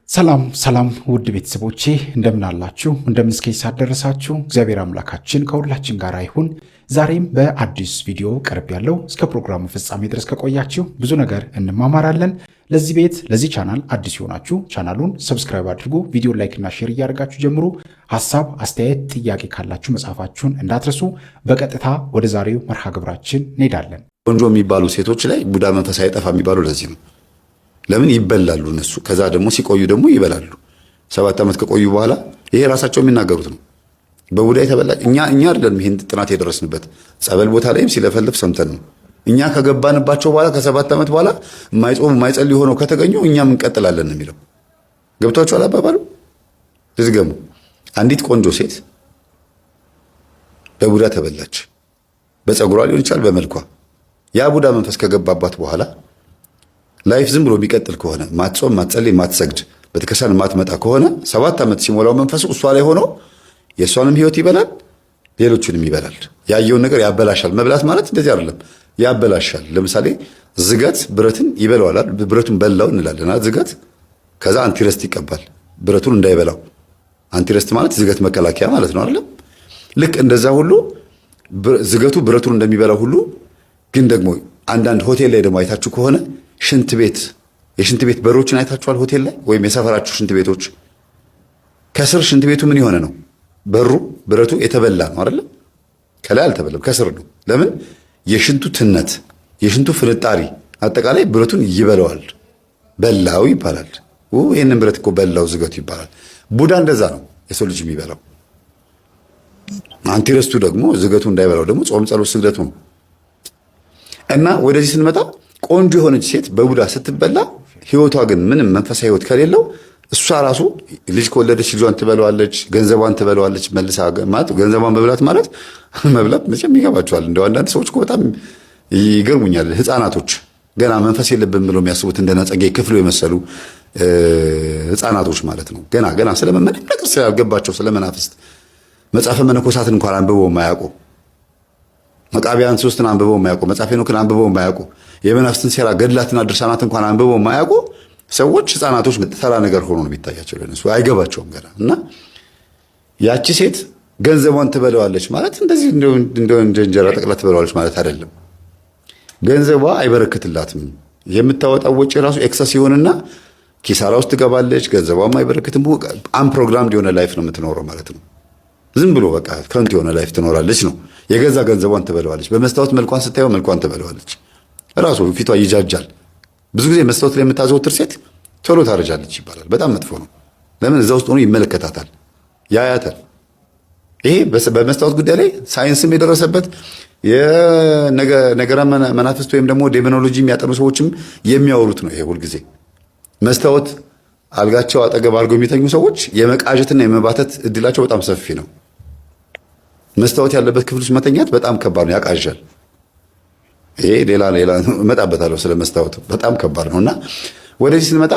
ሰላም ሰላም ውድ ቤተሰቦቼ እንደምን አላችሁ? እንደምን እስከ ሰዓት ደረሳችሁ? እግዚአብሔር አምላካችን ከሁላችን ጋር ይሁን። ዛሬም በአዲስ ቪዲዮ ቀርብ ያለው እስከ ፕሮግራሙ ፍጻሜ ድረስ ከቆያችሁ ብዙ ነገር እንማማራለን። ለዚህ ቻናል አዲስ የሆናችሁ ቻናሉን ሰብስክራይብ አድርጉ፣ ቪዲዮ ላይክ እና ሼር እያደረጋችሁ ጀምሩ። ሀሳብ፣ አስተያየት፣ ጥያቄ ካላችሁ መጻፋችሁን እንዳትረሱ። በቀጥታ ወደ ዛሬው መርሃ ግብራችን እንሄዳለን። ቆንጆ የሚባሉ ሴቶች ላይ ቡዳ መንፈስ አይጠፋ የሚባሉ ለዚህ ነው። ለምን ይበላሉ እነሱ። ከዛ ደግሞ ሲቆዩ ደግሞ ይበላሉ። 7 ዓመት ከቆዩ በኋላ ይሄ ራሳቸው የሚናገሩት ነው። በቡዳ የተበላ እኛ አይደለም ይሄን ጥናት የደረስንበት፣ ጸበል ቦታ ላይም ሲለፈልፍ ሰምተን ነው። እኛ ከገባንባቸው በኋላ ከ7 ዓመት በኋላ የማይጾም የማይጸልይ ሆነው ከተገኙ እኛም እንቀጥላለን የሚለው ገብቷቸዋል። አባባሉ ዝገሙ። አንዲት ቆንጆ ሴት በቡዳ ተበላች። በፀጉሯ ሊሆን ይችላል፣ በመልኳ። ያ ቡዳ መንፈስ ከገባባት በኋላ ላይፍ ዝም ብሎ የሚቀጥል ከሆነ ማትጾም፣ ማትጸልይ፣ ማትሰግድ፣ ቤተክርስቲያን ማትመጣ ከሆነ 7 ዓመት ሲሞላው መንፈሱ እሷ ላይ ሆኖ የእሷንም ህይወት ይበላል፣ ሌሎቹንም ይበላል። ያየውን ነገር ያበላሻል። መብላት ማለት እንደዚህ አይደለም፣ ያበላሻል። ለምሳሌ ዝገት ብረትን ይበላዋል። ብረቱን በላው እንላለን። ዝገት ከዛ አንቲረስት ይቀባል ብረቱን እንዳይበላው። አንቲረስት ማለት ዝገት መከላከያ ማለት ነው አይደለም? ልክ እንደዛ ሁሉ ዝገቱ ብረቱን እንደሚበላው ሁሉ ግን ደግሞ አንዳንድ ሆቴል ላይ ደግሞ አይታችሁ ከሆነ ሽንት ቤት የሽንት ቤት በሮችን አይታችኋል? ሆቴል ላይ ወይም የሰፈራችሁ ሽንት ቤቶች ከስር ሽንት ቤቱ ምን የሆነ ነው? በሩ ብረቱ የተበላ ነው አይደል? ከላይ አልተበለም፣ ከስር ነው። ለምን? የሽንቱ ትነት የሽንቱ ፍንጣሪ አጠቃላይ ብረቱን ይበላዋል። በላው ይባላል። ይሄንን ብረት እኮ በላው ዝገቱ ይባላል። ቡዳ እንደዛ ነው የሰው ልጅ የሚበላው። አንቲረስቱ ደግሞ ዝገቱ እንዳይበላው ደግሞ ጾም፣ ጸሎት፣ ስግደቱ ነው። እና ወደዚህ ስንመጣ ቆንጆ የሆነች ሴት በቡዳ ስትበላ ህይወቷ ግን ምንም መንፈሳዊ ህይወት ከሌለው እሷ ራሱ ልጅ ከወለደች ልጇን ትበለዋለች፣ ገንዘቧን ትበለዋለች። መልሳ ማለት ገንዘቧን መብላት ማለት መብላት መቼም ይገባቸዋል። እንደው አንዳንድ ሰዎች እኮ በጣም ይገርሙኛል። ህፃናቶች ገና መንፈስ የለብን ብለው የሚያስቡት እንደና ጸጋዬ ክፍሉ የመሰሉ ህፃናቶች ማለት ነው። ገና ስለምን ነገር ስላልገባቸው ስለመናፍስት መጽሐፈ መነኮሳትን እንኳን አንብበው የማያውቁ፣ መቃቢያን 3ን አንብበው የማያውቁ፣ መጽሐፈ ሄኖክን አንብበው የማያውቁ፣ የመናፍስትን ሴራ ገድላትና ድርሳናት እንኳን አንብበው የማያውቁ ሰዎች ህፃናቶች ተራ ነገር ሆኖ ነው የሚታያቸው። ለነሱ አይገባቸውም ገና። እና ያቺ ሴት ገንዘቧን ትበለዋለች ማለት እንደዚህ እንደ እንጀራ ጠቅላ ትበለዋለች ማለት አይደለም። ገንዘቧ አይበረክትላትም። የምታወጣው ወጪ ራሱ ኤክሰስ ይሆንና ኪሳራ ውስጥ ትገባለች። ገንዘቧም አይበረክትም። አንፕሮግራምድ የሆነ ላይፍ ነው የምትኖረው ማለት ነው። ዝም ብሎ በቃ ከንቱ የሆነ ላይፍ ትኖራለች ነው። የገዛ ገንዘቧን ትበለዋለች። በመስታወት መልኳን ስታየው መልኳን ትበለዋለች። ራሱ ፊቷ ይጃጃል። ብዙ ጊዜ መስታወት ላይ የምታዘወትር ሴት ቶሎ ታረጃለች ይባላል። በጣም መጥፎ ነው። ለምን? እዛ ውስጥ ሆኖ ይመለከታታል፣ ያያታል። ይሄ በመስታወት ጉዳይ ላይ ሳይንስም የደረሰበት የነገረ መናፍስት ወይም ደግሞ ዴሞኖሎጂ የሚያጠኑ ሰዎችም የሚያወሩት ነው። ይሄ ሁልጊዜ መስታወት አልጋቸው አጠገብ አድርገው የሚተኙ ሰዎች የመቃዠትና የመባተት እድላቸው በጣም ሰፊ ነው። መስታወት ያለበት ክፍል ውስጥ መተኛት በጣም ከባድ ነው፣ ያቃዣል። ይሄ ሌላ እመጣበታለሁ ስለ መስታወት፣ በጣም ከባድ ነውና ወደዚህ ስንመጣ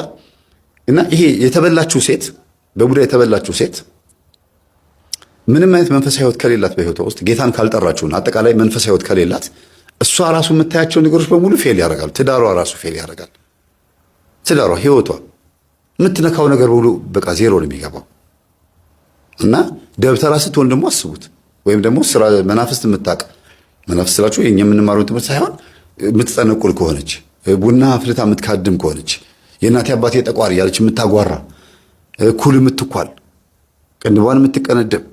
እና ይሄ የተበላችው ሴት በቡዳ የተበላችው ሴት ምንም አይነት መንፈሳዊ ህይወት ከሌላት በህይወቷ ውስጥ ጌታን ካልጠራችሁና አጠቃላይ መንፈሳዊ ህይወት ከሌላት እሷ ራሱ የምታያቸው ነገሮች በሙሉ ፌል ያደርጋል። ትዳሯ ራሱ ፌል ያደርጋል። ትዳሯ፣ ህይወቷ፣ የምትነካው ነገር በሙሉ በቃ ዜሮ ነው የሚገባው። እና ደብተራ ስትሆን ደግሞ አስቡት። ወይም ደግሞ ስራ መናፍስት የምታውቅ መናፍስት ስላችሁ የኛ የምንማረው ትምህርት ሳይሆን የምትጠነቁል ከሆነች፣ ቡና አፍልታ የምትካድም ከሆነች፣ የእናቴ አባቴ ጠቋሪ ያለች የምታጓራ፣ ኩል የምትኳል፣ ቅንድቧን የምትቀነደብ፣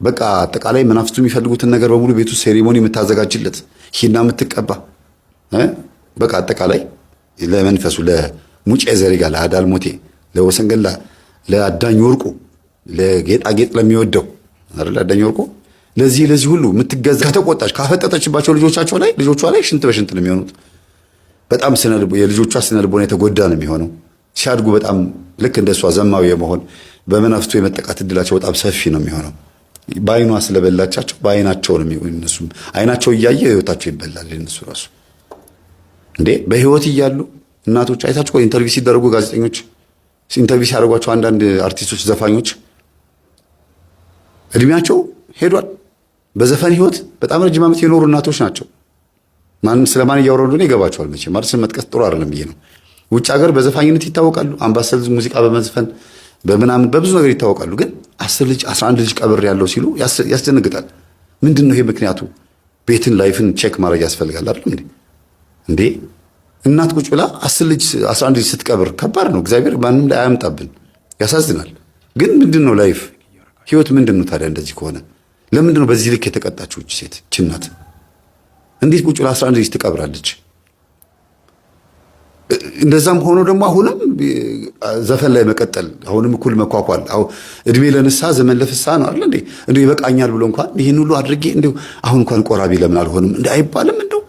በቃ አጠቃላይ መናፍስቱ የሚፈልጉትን ነገር በሙሉ ቤቱ ሴሪሞኒ የምታዘጋጅለት፣ ሂና የምትቀባ፣ በቃ አጠቃላይ ለመንፈሱ ለሙጬ ዘሪጋ፣ ለአዳልሞቴ፣ ለወሰንገላ፣ ለአዳኝ ወርቁ፣ ለጌጣጌጥ ለሚወደው አይደል አዳኝ ወርቁ፣ ለዚህ ሁሉ የምትገዛ ከተቆጣች ካፈጠጠችባቸው ልጆቿ ላይ ሽንት በሽንት ነው የሚሆኑት። በጣም የልጆቿ ስነ ልቦና የተጎዳ ነው የሚሆነው። ሲያድጉ በጣም ልክ እንደሷ ዘማዊ የመሆን በመናፍስቱ የመጠቃት እድላቸው በጣም ሰፊ ነው የሚሆነው። በአይኗ ስለበላቻቸው በአይናቸው ነው እነሱም አይናቸው እያየ ህይወታቸው ይበላል። እነሱ ራሱ እንዴ በህይወት እያሉ እናቶች አይታችሁ ኢንተርቪው ሲደረጉ ጋዜጠኞች ኢንተርቪው ሲያደርጓቸው አንዳንድ አርቲስቶች፣ ዘፋኞች እድሜያቸው ሄዷል። በዘፈን ህይወት በጣም ረጅም ዓመት የኖሩ እናቶች ናቸው። ስለማን እያወሩ እንደሆነ ይገባቸዋል። መቼም ማለት መጥቀስ ጥሩ አይደለም ብዬ ነው። ውጭ ሀገር በዘፋኝነት ይታወቃሉ። አምባሰል ሙዚቃ በመዝፈን በምናምን በብዙ ነገር ይታወቃሉ። ግን 10 ልጅ 11 ልጅ ቀብር ያለው ሲሉ ያስደነግጣል። ምንድን ነው ይሄ ምክንያቱ? ቤትን ላይፍን ቼክ ማድረግ ያስፈልጋል አይደል እንዴ? እናት ቁጭ ብላ 10 ልጅ 11 ልጅ ስትቀብር ከባድ ነው። እግዚአብሔር ማንም ላይ አያምጣብን፣ ያሳዝናል። ግን ምንድን ነው ላይፍ ህይወት ምንድን ነው ታዲያ? እንደዚህ ከሆነ ለምንድን ነው በዚህ ልክ የተቀጣችው ሴት ችናት? እንዴት ቁጭ ብላ 11 ልጅ ትቀብራለች? እንደዛም ሆኖ ደግሞ አሁንም ዘፈን ላይ መቀጠል፣ አሁንም እኩል መኳኳል። እድሜ ለንስሐ ዘመን ለፍስሐ ነው አይደል እንዴ? እንደው ይበቃኛል ብሎ እንኳን ይህን ሁሉ አድርጌ እንደው አሁን እንኳን ቆራቢ ለምን አልሆንም እንዴ አይባልም? እንደው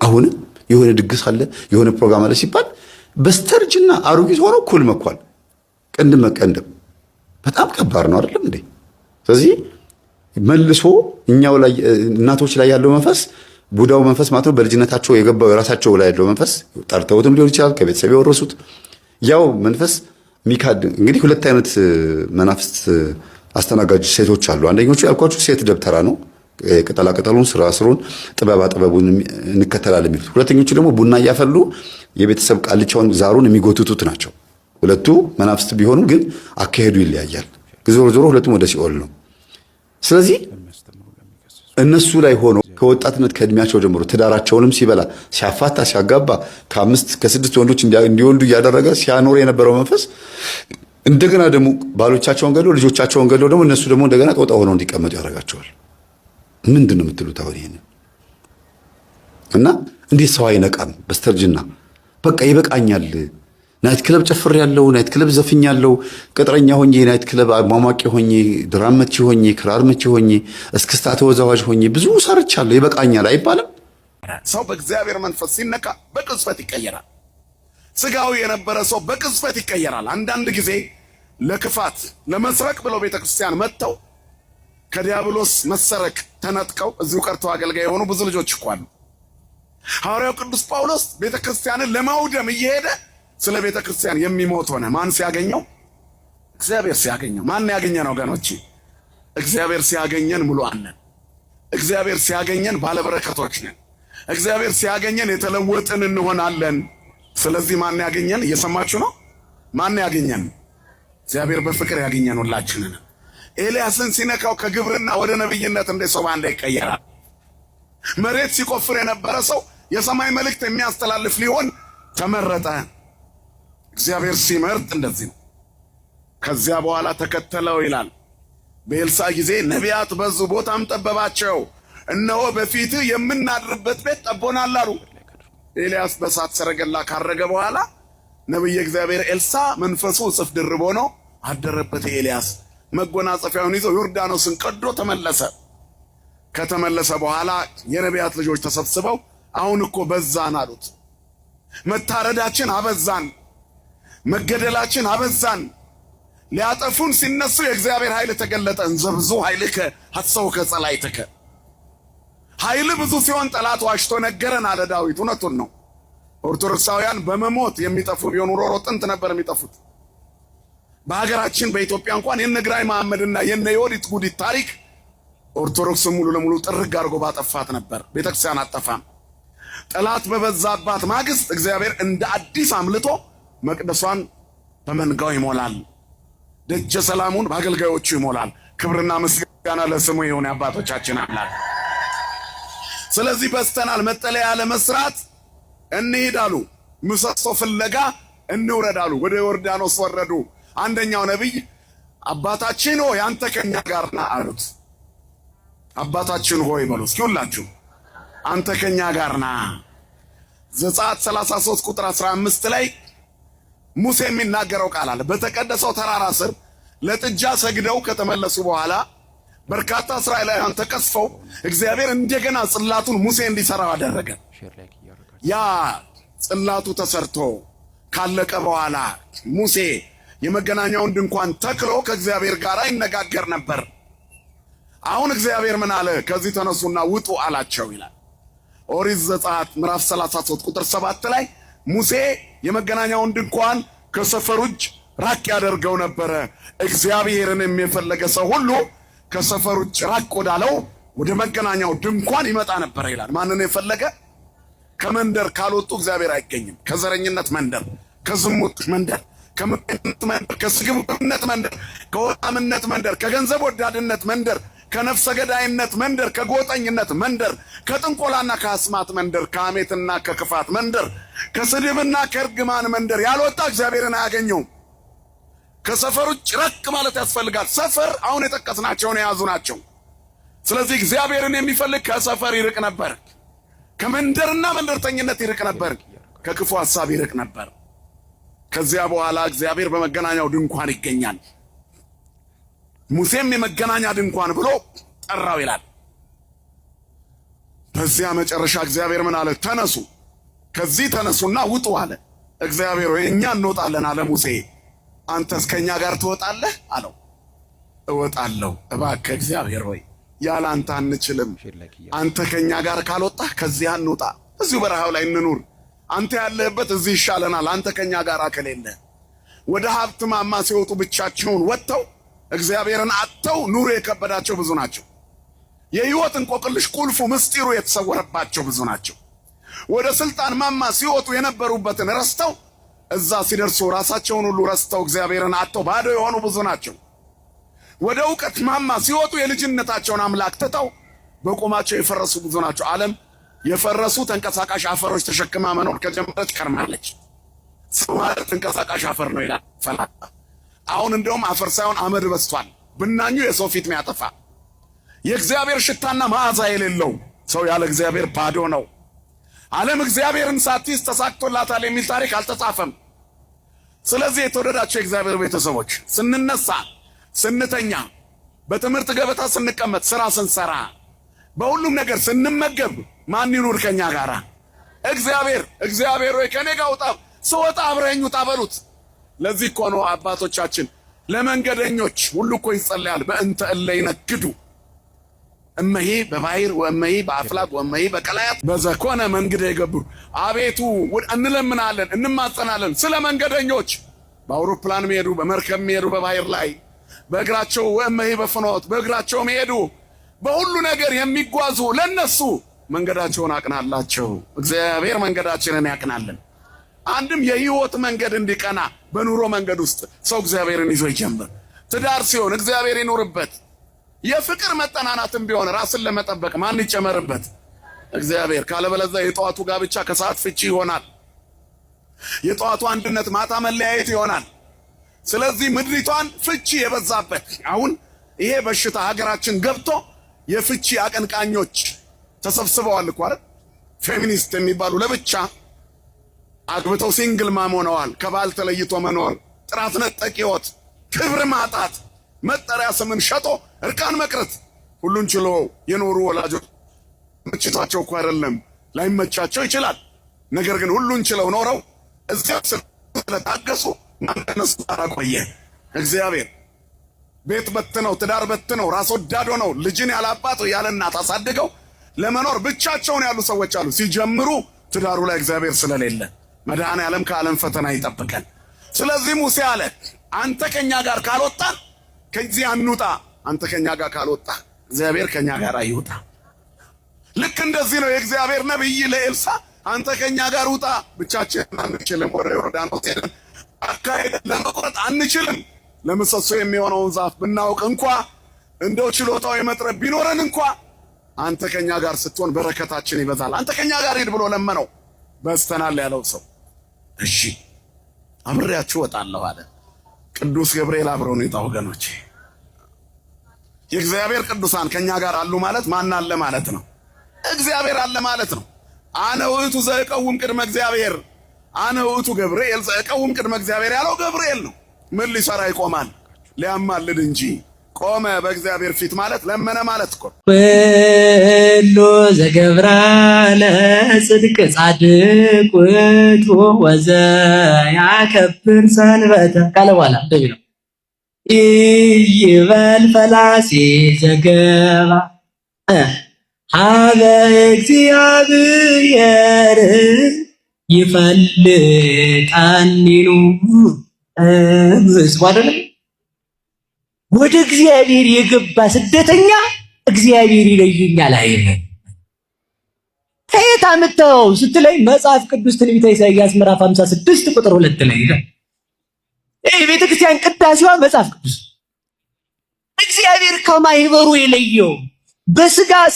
አሁንም የሆነ ድግስ አለ የሆነ ፕሮግራም አለ ሲባል በስተርጅና አሮጊት ሆኖ እኩል መኳል፣ ቅንድም መቀንድም በጣም ከባድ ነው አይደለም እንዴ? ስለዚህ መልሶ እኛው ላይ እናቶች ላይ ያለው መንፈስ ቡዳው መንፈስ ማለት ነው። በልጅነታቸው የገባው የራሳቸው ላይ ያለው መንፈስ ጠርተውትም ሊሆን ይችላል፣ ከቤተሰብ የወረሱት ያው መንፈስ ሚካድ። እንግዲህ ሁለት አይነት መናፍስት አስተናጋጅ ሴቶች አሉ። አንደኞቹ ያልኳችሁ ሴት ደብተራ ነው፣ ቅጠላ ቅጠሉን ስራ ስሩን ጥበባ ጥበቡን እንከተላለን የሚሉት። ሁለተኞቹ ደግሞ ቡና እያፈሉ የቤተሰብ ቃልቻውን ዛሩን የሚጎትቱት ናቸው። ሁለቱ መናፍስት ቢሆኑም ግን አካሄዱ ይለያያል። ዞሮ ዞሮ ሁለቱም ወደ ሲኦል ነው። ስለዚህ እነሱ ላይ ሆኖ ከወጣትነት ከእድሜያቸው ጀምሮ ትዳራቸውንም ሲበላ ሲያፋታ ሲያጋባ ከ5 ከ6 ወንዶች እንዲወልዱ እያደረገ ሲያኖር የነበረው መንፈስ እንደገና ደግሞ ባሎቻቸውን ገድሎ ልጆቻቸውን ገድሎ ደግሞ እነሱ ደግሞ እንደገና ጦጣ ሆነው እንዲቀመጡ ያደርጋቸዋል። ምንድን ነው የምትሉት አሁን ይሄን? እና እንዴት ሰው አይነቃም በስተርጅና? በቃ ይበቃኛል፣ ናይት ክለብ ጨፍር ያለው ናይት ክለብ ዘፍኝ ያለው ቅጥረኛ ሆኜ ናይት ክለብ አሟሟቂ ሆኜ ድራም መቺ ሆኜ ክራር መቺ ሆኜ እስክስታ ተወዛዋዥ ሆኜ ብዙ ሰርቻለሁ ይበቃኛል አይባልም። ሰው በእግዚአብሔር መንፈስ ሲነካ በቅጽበት ይቀየራል። ስጋዊ የነበረ ሰው በቅጽበት ይቀየራል። አንዳንድ ጊዜ ለክፋት ለመስረቅ ብለው ቤተክርስቲያን መጥተው ከዲያብሎስ መሰረቅ ተነጥቀው እዚሁ ቀርተው አገልጋይ የሆኑ ብዙ ልጆች እኮ አሉ። ሐዋርያው ቅዱስ ጳውሎስ ቤተክርስቲያንን ለማውደም እየሄደ ስለ ቤተክርስቲያን የሚሞት ሆነ። ማን ሲያገኘው? እግዚአብሔር ሲያገኘው። ማን ያገኘን ወገኖቼ? እግዚአብሔር ሲያገኘን ሙሉአን ነን። እግዚአብሔር ሲያገኘን ባለበረከቶች ነን። እግዚአብሔር ሲያገኘን የተለወጥን እንሆናለን። ስለዚህ ማን ያገኘን? እየሰማችሁ ነው? ማን ያገኘን? እግዚአብሔር በፍቅር ያገኘን ሁላችንን። ኤልያስን ሲነካው ከግብርና ወደ ነብይነት እንደ ሰው ባንዳ ይቀየራል። መሬት ሲቆፍር የነበረ ሰው የሰማይ መልእክት የሚያስተላልፍ ሊሆን ተመረጠ። እግዚአብሔር ሲመርጥ እንደዚህ ነው። ከዚያ በኋላ ተከተለው ይላል። በኤልሳዕ ጊዜ ነቢያት በዙ፣ ቦታም ጠበባቸው። እነሆ በፊት የምናድርበት ቤት ጠቦናል አሉ። ኤልያስ በእሳት ሰረገላ ካረገ በኋላ ነቢየ እግዚአብሔር ኤልሳዕ መንፈሱ እጥፍ ድርብ ሆኖ አደረበት። ኤልያስ መጎናጸፊያውን ይዞ ዮርዳኖስን ቀዶ ተመለሰ። ከተመለሰ በኋላ የነቢያት ልጆች ተሰብስበው አሁን እኮ በዛን አሉት። መታረዳችን አበዛን፣ መገደላችን አበዛን። ሊያጠፉን ሲነሱ የእግዚአብሔር ኃይል ተገለጠ። እንዘብዙ ኃይልከ ሐሰውከ ጸላእትከ። ኃይል ብዙ ሲሆን ጠላት ዋሽቶ ነገረን አለ ዳዊት። እውነቱን ነው። ኦርቶዶክሳውያን በመሞት የሚጠፉ ቢሆኑ ኖሮ ጥንት ነበር የሚጠፉት። በሀገራችን በኢትዮጵያ እንኳን የነ ግራኝ መሐመድና የነ ዮዲት ጉዲት ታሪክ ኦርቶዶክስ ሙሉ ለሙሉ ጥርግ አድርጎ ባጠፋት ነበር። ቤተክርስቲያን አጠፋም። ጠላት በበዛባት ማግስት እግዚአብሔር እንደ አዲስ አምልጦ መቅደሷን በመንጋው ይሞላል፣ ደጀ ሰላሙን በአገልጋዮቹ ይሞላል። ክብርና ምስጋና ለስሙ ይሁን የአባቶቻችን አምላክ። ስለዚህ በስተናል መጠለያ ለመስራት እንሂድ አሉ። ምሰሶ ፍለጋ እንውረድ አሉ። ወደ ዮርዳኖስ ወረዱ። አንደኛው ነቢይ አባታችን ሆይ አንተ ከኛ ጋር ነህ አሉት። አባታችን ሆይ በሉ እስኪ ሁላችሁ፣ አንተ ከኛ ጋር ነህ። ዘጸአት 33 ቁጥር 15 ላይ ሙሴ የሚናገረው ቃል አለ። በተቀደሰው ተራራ ስር ለጥጃ ሰግደው ከተመለሱ በኋላ በርካታ እስራኤላውያን ተቀስፈው እግዚአብሔር እንደገና ጽላቱን ሙሴ እንዲሰራ አደረገ። ያ ጽላቱ ተሰርቶ ካለቀ በኋላ ሙሴ የመገናኛውን ድንኳን ተክሎ ከእግዚአብሔር ጋር ይነጋገር ነበር። አሁን እግዚአብሔር ምን አለ? ከዚህ ተነሱና ውጡ አላቸው ይላል። ኦሪት ዘጸአት ምዕራፍ 33 ቁጥር 7 ላይ ሙሴ የመገናኛውን ድንኳን ከሰፈሩ እጅ ራቅ ያደርገው ነበረ። እግዚአብሔርንም የፈለገ ሰው ሁሉ ከሰፈሩ እጅ ራቅ ወዳለው ወደ መገናኛው ድንኳን ይመጣ ነበር ይላል። ማንን የፈለገ? ከመንደር ካልወጡ እግዚአብሔር አይገኝም። ከዘረኝነት መንደር፣ ከዝሙት መንደር፣ ከምቀኝነት መንደር፣ ከስግብግብነት መንደር፣ ከወጣምነት መንደር፣ ከገንዘብ ወዳድነት መንደር፣ ከነፍሰ ገዳይነት መንደር፣ ከጎጠኝነት መንደር፣ ከጥንቆላና ከአስማት መንደር፣ ከሐሜትና ከክፋት መንደር፣ ከስድብና ከእርግማን መንደር ያልወጣ እግዚአብሔርን አያገኘውም። ከሰፈሩ ጭራቅ ማለት ያስፈልጋል። ሰፈር አሁን የጠቀስናቸውን የያዙ ናቸው። ስለዚህ እግዚአብሔርን የሚፈልግ ከሰፈር ይርቅ ነበር። ከመንደርና መንደርተኝነት ይርቅ ነበር። ከክፉ ሐሳብ ይርቅ ነበር። ከዚያ በኋላ እግዚአብሔር በመገናኛው ድንኳን ይገኛል። ሙሴም የመገናኛ ድንኳን ብሎ ጠራው ይላል። በዚያ መጨረሻ እግዚአብሔር ምን አለ? ተነሱ፣ ከዚህ ተነሱና ውጡ አለ። እግዚአብሔር ሆይ እኛ እንወጣለን አለ ሙሴ። አንተስ ከኛ ጋር ትወጣለህ አለው። እወጣለሁ። እባክህ እግዚአብሔር ሆይ ያለ አንተ አንችልም። አንተ ከኛ ጋር ካልወጣህ ከዚህ አንውጣ። እዚሁ በረሃው ላይ እንኑር። አንተ ያለህበት እዚህ ይሻለናል። አንተ ከኛ ጋር ከሌለ ወደ ሀብት ማማ ሲወጡ ብቻቸውን ወጥተው እግዚአብሔርን አጥተው ኑሮ የከበዳቸው ብዙ ናቸው። የህይወት እንቆቅልሽ ቁልፉ ምስጢሩ የተሰወረባቸው ብዙ ናቸው። ወደ ስልጣን ማማ ሲወጡ የነበሩበትን ረስተው እዛ ሲደርሱ ራሳቸውን ሁሉ ረስተው እግዚአብሔርን አጥተው ባዶ የሆኑ ብዙ ናቸው። ወደ ዕውቀት ማማ ሲወጡ የልጅነታቸውን አምላክ ትተው በቆማቸው የፈረሱ ብዙ ናቸው። ዓለም የፈረሱ ተንቀሳቃሽ አፈሮች ተሸክማ መኖር ከጀመረች ከርማለች። ሰው ማለት ተንቀሳቃሽ አፈር ነው ይላል ፈላጣ። አሁን እንደውም አፈር ሳይሆን አመድ በስቷል። ብናኙ የሰው ፊት የሚያጠፋ የእግዚአብሔር ሽታና መዓዛ የሌለው ሰው ያለ እግዚአብሔር ባዶ ነው። ዓለም እግዚአብሔርን ሳትይዝ ተሳክቶላታል የሚል ታሪክ አልተጻፈም። ስለዚህ የተወደዳቸው የእግዚአብሔር ቤተሰቦች ስንነሳ፣ ስንተኛ፣ በትምህርት ገበታ ስንቀመጥ፣ ስራ ስንሰራ፣ በሁሉም ነገር ስንመገብ ማን ይኑር ከኛ ጋራ? እግዚአብሔር ሆይ ከኔ ጋር ውጣ፣ ስወጣ አብረኸኝ ውጣ በሉት። ለዚህ እኮ ነው አባቶቻችን ለመንገደኞች ሁሉ እኮ ይጸልያል። በእንተ እለ ይነግዱ እመሂ በባሕር ወእመሂ በአፍላግ ወእመሂ በቀላያት በዘኮነ መንገደ ይገብሩ። አቤቱ እንለምናለን፣ እንማጸናለን ስለ መንገደኞች፣ በአውሮፕላን የሚሄዱ፣ በመርከብ የሚሄዱ፣ በባሕር ላይ በእግራቸው ወእመሂ በፍኖት በእግራቸው የሚሄዱ፣ በሁሉ ነገር የሚጓዙ ለነሱ መንገዳቸውን አቅናላቸው። እግዚአብሔር መንገዳችንን ያቅናልን። አንድም የህይወት መንገድ እንዲቀና በኑሮ መንገድ ውስጥ ሰው እግዚአብሔርን ይዞ ይጀምር። ትዳር ሲሆን እግዚአብሔር ይኑርበት። የፍቅር መጠናናትም ቢሆን ራስን ለመጠበቅ ማን ይጨመርበት? እግዚአብሔር። ካለበለዚያ የጠዋቱ ጋብቻ ከሰዓት ፍቺ ይሆናል። የጠዋቱ አንድነት ማታ መለያየት ይሆናል። ስለዚህ ምድሪቷን ፍቺ የበዛበት አሁን ይሄ በሽታ ሀገራችን ገብቶ የፍቺ አቀንቃኞች ተሰብስበዋል እኮ አይደል? ፌሚኒስት የሚባሉ ለብቻ አግብተው ሲንግል ማም ሆነዋል። ከባል ተለይቶ መኖር፣ ጥራት ነጠቅ ሕይወት፣ ክብር ማጣት፣ መጠሪያ ስምን ሸጦ እርቃን መቅረት። ሁሉን ችሎ የኖሩ ወላጆች መችቷቸው እኮ አይደለም ላይመቻቸው ይችላል። ነገር ግን ሁሉን ችለው ኖረው እዚያ ስለታገሱ ማንተነሱ አቆየ። እግዚአብሔር ቤት በትነው ትዳር በትነው ራስ ወዳድ ሆነው ልጅን ያለ አባት ያለ እናት አሳድገው ለመኖር ብቻቸውን ያሉ ሰዎች አሉ። ሲጀምሩ ትዳሩ ላይ እግዚአብሔር ስለሌለ መድኃኔዓለም ከዓለም ፈተና ይጠብቀን። ስለዚህ ሙሴ አለ አንተ ከኛ ጋር ካልወጣ ከዚህ አንውጣ። አንተ ከኛ ጋር ካልወጣ እግዚአብሔር ከኛ ጋር አይውጣ። ልክ እንደዚህ ነው የእግዚአብሔር ነብይ ለኤልሳ አንተ ከኛ ጋር ውጣ። ብቻችንን አንችልም። ወደ ዮርዳኖስ ሄደን አካሄድ ለመቁረጥ አንችልም። ለምሰሶ የሚሆነውን ዛፍ ብናውቅ እንኳ እንደው ችሎታው የመጥረብ ቢኖረን እንኳ አንተ ከኛ ጋር ስትሆን በረከታችን ይበዛል። አንተ ከኛ ጋር ሂድ ብሎ ለመነው። በስተናል ያለው ሰው እሺ አብሬያችሁ እወጣለሁ አለ። ቅዱስ ገብርኤል አብረው ነው የወጣው። ወገኖቼ የእግዚአብሔር ቅዱሳን ከኛ ጋር አሉ ማለት ማን አለ ማለት ነው? እግዚአብሔር አለ ማለት ነው። አነ ውእቱ ዘእቀውም ቅድመ እግዚአብሔር፣ አነ ውእቱ ገብርኤል ዘእቀውም ቅድመ እግዚአብሔር ያለው ገብርኤል ነው። ምን ሊሰራ ይቆማል? ሊያማልድ እንጂ። ቆመ በእግዚአብሔር ፊት ማለት ለመነ ማለት እኮ። ሁሉ ዘገብራ ለጽድቅ ጻድቅ ውእቱ ወዘያከብር ሰንበተ ካለ በኋላ እንደዚህ ነው። ይበል ፈላሲ ዘገባ ሀበ እግዚአብሔር ይፈልጣኒኑ ህዝቡ አይደለም። ወደ እግዚአብሔር የገባ ስደተኛ እግዚአብሔር ይለየኛል አይልም። ከየት አምጥተው ስትለኝ መጽሐፍ ቅዱስ ትንቢተ ኢሳይያስ ምዕራፍ 56 ቁጥር 2 ላይ ይላል። ይሄ ቤተክርስቲያን ቅዳሴዋ መጽሐፍ ቅዱስ እግዚአብሔር ከማይበሩ የለየው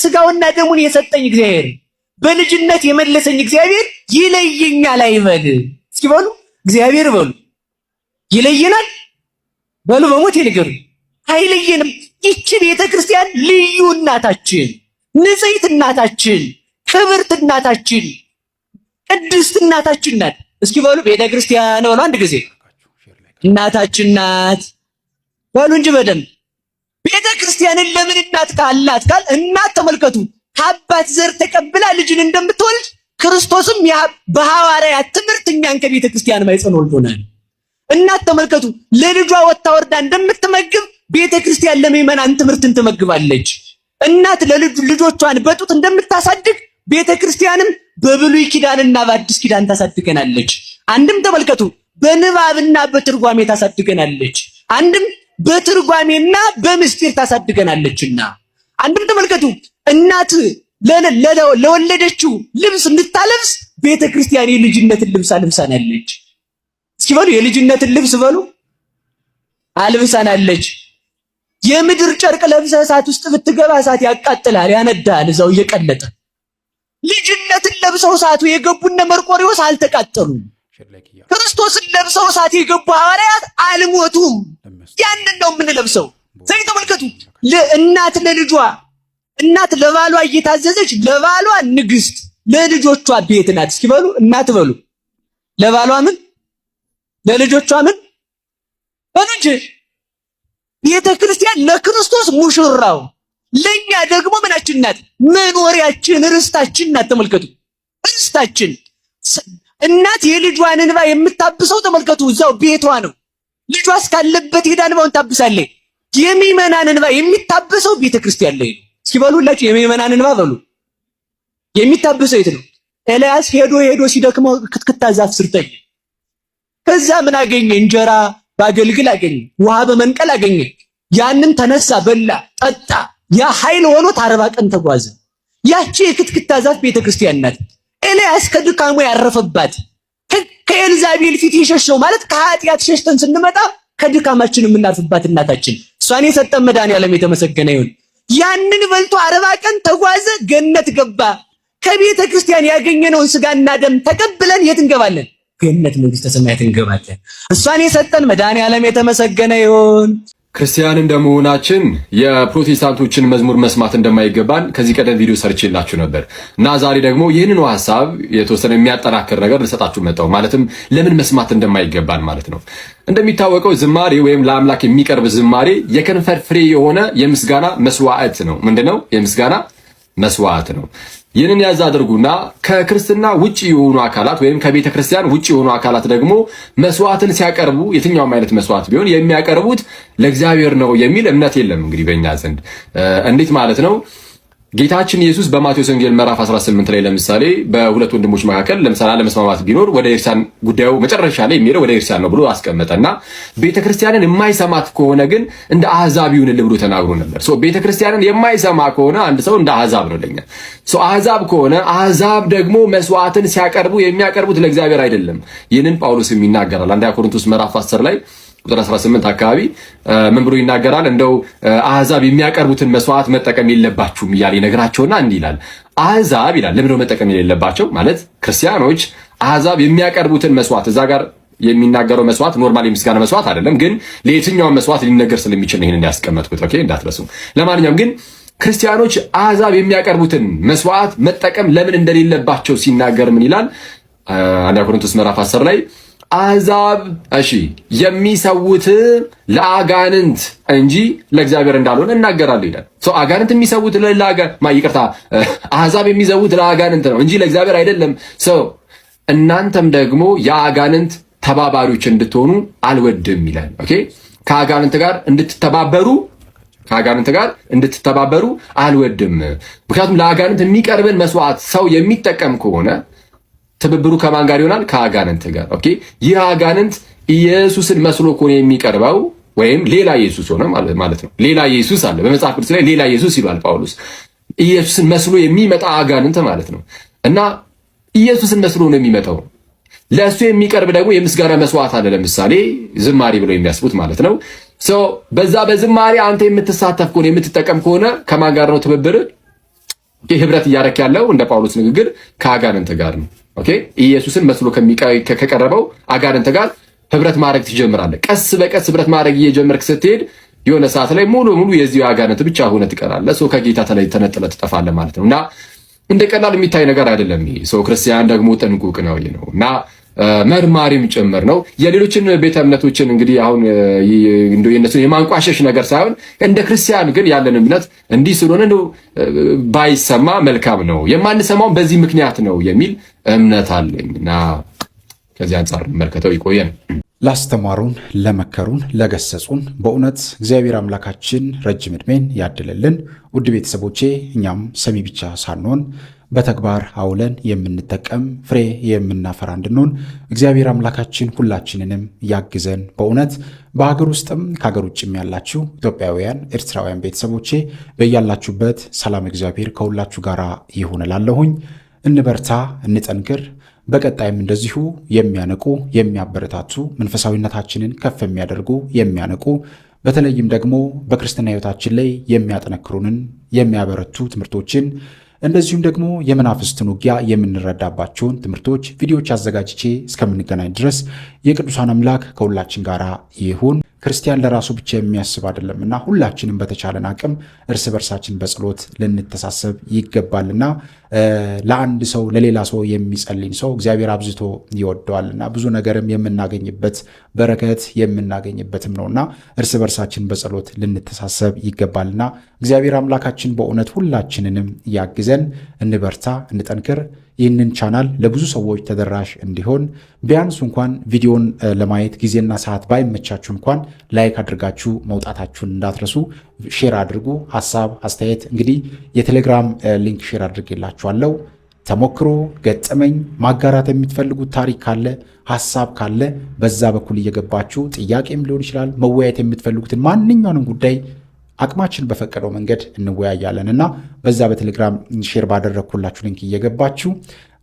ስጋውና ደሙን የሰጠኝ እግዚአብሔር በልጅነት የመለሰኝ እግዚአብሔር ይለየኛል አይበል። እስኪ በሉ እግዚአብሔር በሉ ይለየናል በሉ በሞት ይልገሩ አይለየንም። ይቺ ቤተክርስቲያን ልዩ እናታችን፣ ንጽሕት እናታችን፣ ክብርት እናታችን፣ ቅድስት እናታችን ናት። እስኪ በሉ ቤተክርስቲያን በሉ አንድ ጊዜ እናታችን ናት በሉ እንጂ በደንብ። ቤተክርስቲያንን ለምን እናት ካላት ካል እናት ተመልከቱ ከአባት ዘር ተቀብላ ልጅን እንደምትወልድ ክርስቶስም በሐዋርያት ትምህርት እኛን ከቤተክርስቲያን ማይጸን ወልዶናል። እናት ተመልከቱ ለልጇ ወጣ ወርዳ እንደምትመግብ ቤተክርስቲያን ለምእመናን ትምህርትን ትመግባለች። እናት ልጆቿን በጡት እንደምታሳድግ ቤተክርስቲያንም በብሉይ ኪዳንና በአዲስ ኪዳን ታሳድገናለች። አንድም ተመልከቱ በንባብና በትርጓሜ ታሳድገናለች፣ አንድም በትርጓሜና በምስጢር ታሳድገናለችና። አንድም ተመልከቱ እናት ለወለደችው ልብስ እንድታለብስ ቤተክርስቲያን የልጅነትን ልብስ አልብሳናለች። እስኪ በሉ የልጅነትን ልብስ በሉ አልብሳናለች። የምድር ጨርቅ ለብሰህ እሳት ውስጥ ብትገባ እሳት ያቃጥላል፣ ያነዳል እዛው እየቀለጠ። ልጅነትን ለብሰው እሳቱ የገቡነ መርቆሬዎስ አልተቃጠሉም። ክርስቶስን ለብሰው እሳት የገቡ ሐዋርያት አልሞቱም። ያንን ነው የምንለብሰው። ዘይ ተመልከቱ እናት ለልጇ እናት ለባሏ እየታዘዘች ለባሏ ንግስት ለልጆቿ ቤት ናት። እስኪ በሉ እናት በሉ ለባሏ ምን ለልጆቿ ምን በሉ እንጂ ቤተ ክርስቲያን ለክርስቶስ ሙሽራው ለኛ ደግሞ ምናችን ናት? መኖሪያችን፣ ርስታችን ናት። ተመልከቱ ርስታችን። እናት የልጇን እንባ የምታብሰው ተመልከቱ እዛው ቤቷ ነው። ልጇ እስካለበት ሄዳ እንባውን ታብሳለች። የምእመናን እንባ የሚታበሰው ቤተ ክርስቲያን ላይ ነው። እስኪ በሉላችሁ የምእመናን እንባ በሉ የሚታበሰው የት ነው? ኤልያስ ሄዶ ሲደክመው ክትክታ ዛፍ ስር ተኛ። ከዛ ምን አገኘ? እንጀራ ባገልግል አገኘ፣ ውሃ በመንቀል አገኘ። ያንን ተነሳ፣ በላ፣ ጠጣ። ያ ኃይል ሆኖት 40 ቀን ተጓዘ። ያቺ የክትክታ ዛፍ ቤተክርስቲያን ናት። ኤልያስ ከድካሙ ያረፈባት፣ ከኤልዛቤል ፊት የሸሸው ማለት ከኃጢአት ሸሽተን ስንመጣ ከድካማችን የምናርፍባት እናታችን እሷን የሰጠን መድኃኒዓለም የተመሰገነ ይሁን። ያንን በልቶ 40 ቀን ተጓዘ፣ ገነት ገባ። ከቤተ ክርስቲያን ያገኘነውን ስጋና ደም ተቀብለን የት እንገባለን? ገነት መንግስተ ሰማያት እንገባለን። እሷን የሰጠን መድኃኒዓለም የተመሰገነ ይሁን። ክርስቲያን እንደመሆናችን የፕሮቴስታንቶችን መዝሙር መስማት እንደማይገባን ከዚህ ቀደም ቪዲዮ ሰርቼላችሁ ነበር እና ዛሬ ደግሞ ይህንኑ ሐሳብ የተወሰነ የሚያጠናክር ነገር ልሰጣችሁ መጣሁ። ማለትም ለምን መስማት እንደማይገባን ማለት ነው። እንደሚታወቀው ዝማሬ ወይም ለአምላክ የሚቀርብ ዝማሬ የከንፈር ፍሬ የሆነ የምስጋና መስዋዕት ነው። ምንድነው? የምስጋና መስዋዕት ነው። ይህንን ያዝ አድርጉና ከክርስትና ውጪ የሆኑ አካላት ወይም ከቤተ ክርስቲያን ውጪ የሆኑ አካላት ደግሞ መስዋዕትን ሲያቀርቡ የትኛውም አይነት መስዋዕት ቢሆን የሚያቀርቡት ለእግዚአብሔር ነው የሚል እምነት የለም። እንግዲህ በእኛ ዘንድ እንዴት ማለት ነው? ጌታችን ኢየሱስ በማቴዎስ ወንጌል ምዕራፍ 18 ላይ ለምሳሌ በሁለት ወንድሞች መካከል ለምሳሌ አለመስማማት ቢኖር ወደ ኤርሳን ጉዳዩ መጨረሻ ላይ የሚሄደው ወደ ኤርሳን ነው ብሎ አስቀመጠና ቤተክርስቲያንን የማይሰማት ከሆነ ግን እንደ አህዛብ ይሁንልህ ብሎ ተናግሮ ነበር። ቤተክርስቲያንን የማይሰማ ከሆነ አንድ ሰው እንደ አህዛብ ነው ለኛ። አህዛብ ከሆነ አህዛብ ደግሞ መስዋዕትን ሲያቀርቡ የሚያቀርቡት ለእግዚአብሔር አይደለም። ይህንን ጳውሎስም ይናገራል። አንደኛ ቆሮንቶስ ምዕራፍ 10 ላይ ቁጥር 18 አካባቢ ምን ብሎ ይናገራል? እንደው አህዛብ የሚያቀርቡትን መስዋዕት መጠቀም የለባችሁም እያለ ይነግራቸውና እንዲህ ይላል። አህዛብ ይላል ለምንድነው መጠቀም የሌለባቸው? ማለት ክርስቲያኖች አህዛብ የሚያቀርቡትን መስዋዕት እዛ ጋር የሚናገረው መስዋዕት ኖርማል የምስጋና መስዋዕት አይደለም፣ ግን ለየትኛው መስዋዕት ሊነገር ስለሚችል ነው ይሄንን ያስቀመጥኩት። ኦኬ እንዳትረሱ። ለማንኛውም ግን ክርስቲያኖች አህዛብ የሚያቀርቡትን መስዋዕት መጠቀም ለምን እንደሌለባቸው ሲናገር ምን ይላል? አንደኛ ቆሮንቶስ ምዕራፍ 10 ላይ አህዛብ የሚሰውት ለአጋንንት እንጂ ለእግዚአብሔር እንዳልሆነ እናገራለሁ ይላል። አጋንንት የሚሰውት አህዛብ የሚሰውት ለአጋንንት ነው እንጂ ለእግዚአብሔር አይደለም። እናንተም ደግሞ የአጋንንት ተባባሪዎች እንድትሆኑ አልወድም ይላል። ኦኬ ከአጋንንት ጋር እንድትተባበሩ አልወድም። ምክንያቱም ለአጋንንት የሚቀርብን መስዋዕት ሰው የሚጠቀም ከሆነ ትብብሩ ከማን ጋር ይሆናል? ከአጋንንት ጋር። ኦኬ ይህ አጋንንት ኢየሱስን መስሎ ከሆነ የሚቀርበው ወይም ሌላ ኢየሱስ ሆነ ማለት ነው። ሌላ ኢየሱስ አለ በመጽሐፍ ቅዱስ ላይ ሌላ ኢየሱስ ይላል ጳውሎስ። ኢየሱስን መስሎ የሚመጣ አጋንንት ማለት ነው። እና ኢየሱስን መስሎ ነው የሚመጣው። ለእሱ የሚቀርብ ደግሞ የምስጋና መስዋዕት አለ። ለምሳሌ ዝማሬ ብሎ የሚያስቡት ማለት ነው። በዛ በዝማሬ አንተ የምትሳተፍ ከሆነ የምትጠቀም ከሆነ ከማን ጋር ነው ትብብር? ህብረት እያደረክ ያለው እንደ ጳውሎስ ንግግር ከአጋንንት ጋር ነው። ኦኬ ኢየሱስን መስሎ ከቀረበው አጋንንት ጋር ህብረት ማድረግ ትጀምራለህ። ቀስ በቀስ ህብረት ማድረግ እየጀመርክ ስትሄድ የሆነ ሰዓት ላይ ሙሉ የዚህ አጋንንት ብቻ ሆነ ትቀራለህ። ከጌታ ተነጥለህ ትጠፋለህ ማለት ነው። እና እንደ ቀላል የሚታይ ነገር አይደለም ይሄ። ክርስቲያን ደግሞ ጥንቁቅ ነው እና መርማሪም ጭምር ነው። የሌሎችን ቤተ እምነቶችን እንግዲህ አሁን እንደው የነሱን የማንቋሸሽ ነገር ሳይሆን እንደ ክርስቲያን ግን ያለን እምነት እንዲህ ስለሆነ ነው ባይሰማ መልካም ነው፣ የማንሰማው በዚህ ምክንያት ነው የሚል እምነት አለኝ እና ከዚህ አንጻር መልከተው ይቆየን። ላስተማሩን፣ ለመከሩን፣ ለገሰጹን በእውነት እግዚአብሔር አምላካችን ረጅም ዕድሜን ያድልልን። ውድ ቤተሰቦቼ እኛም ሰሚ ብቻ ሳንሆን በተግባር አውለን የምንጠቀም ፍሬ የምናፈራ እንድንሆን እግዚአብሔር አምላካችን ሁላችንንም ያግዘን። በእውነት በሀገር ውስጥም ከሀገር ውጭም ያላችሁ ኢትዮጵያውያን፣ ኤርትራውያን ቤተሰቦቼ በያላችሁበት ሰላም እግዚአብሔር ከሁላችሁ ጋር ይሁን እላለሁኝ። እንበርታ፣ እንጠንክር። በቀጣይም እንደዚሁ የሚያነቁ የሚያበረታቱ መንፈሳዊነታችንን ከፍ የሚያደርጉ የሚያነቁ በተለይም ደግሞ በክርስትና ሕይወታችን ላይ የሚያጠነክሩንን የሚያበረቱ ትምህርቶችን እንደዚሁም ደግሞ የመናፍስትን ውጊያ የምንረዳባቸውን ትምህርቶች ቪዲዮዎች አዘጋጅቼ እስከምንገናኝ ድረስ የቅዱሳን አምላክ ከሁላችን ጋር ይሁን። ክርስቲያን ለራሱ ብቻ የሚያስብ አይደለምና ሁላችንም በተቻለን አቅም እርስ በርሳችን በጸሎት ልንተሳሰብ ይገባልና ለአንድ ሰው ለሌላ ሰው የሚጸልይ ሰው እግዚአብሔር አብዝቶ ይወደዋልና ብዙ ነገርም የምናገኝበት በረከት የምናገኝበትም ነውና እርስ በርሳችን በጸሎት ልንተሳሰብ ይገባልና እግዚአብሔር አምላካችን በእውነት ሁላችንንም ያግዘን። እንበርታ፣ እንጠንክር። ይህንን ቻናል ለብዙ ሰዎች ተደራሽ እንዲሆን ቢያንስ እንኳን ቪዲዮን ለማየት ጊዜና ሰዓት ባይመቻችሁ እንኳን ላይክ አድርጋችሁ መውጣታችሁን እንዳትረሱ። ሼር አድርጉ። ሐሳብ አስተያየት፣ እንግዲህ የቴሌግራም ሊንክ ሼር አድርጌላችኋለሁ። ተሞክሮ ገጠመኝ ማጋራት የምትፈልጉት ታሪክ ካለ ሐሳብ ካለ በዛ በኩል እየገባችሁ ጥያቄም ሊሆን ይችላል መወያየት የምትፈልጉትን ማንኛውንም ጉዳይ አቅማችን በፈቀደው መንገድ እንወያያለንና በዛ በቴሌግራም ሼር ባደረግኩላችሁ ሊንክ እየገባችሁ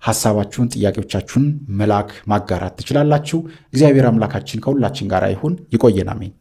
ሐሳባችሁን፣ ጥያቄዎቻችሁን መላክ ማጋራት ትችላላችሁ። እግዚአብሔር አምላካችን ከሁላችን ጋር ይሁን። ይቆየን። አሜን።